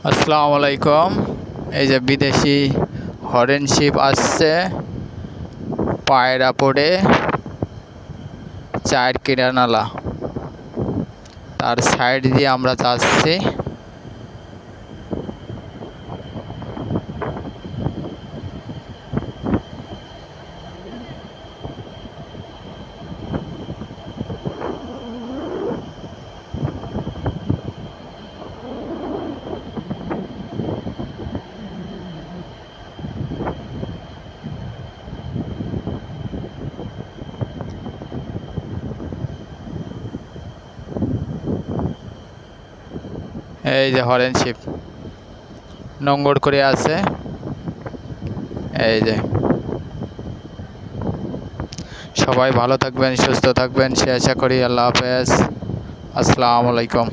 আসসালামু আলাইকুম। এই যে বিদেশি হরেন শিপ আসছে পায়রা পড়ে 4 কিরানালা, তার সাইড দিয়ে আমরা যাচ্ছি। এই যে হরেন শিপ নোঙর করে আছে। এই যে সবাই ভালো থাকবেন, সুস্থ থাকবেন সে আশা করি। আল্লাহ হাফেজ, আসসালামু আলাইকুম।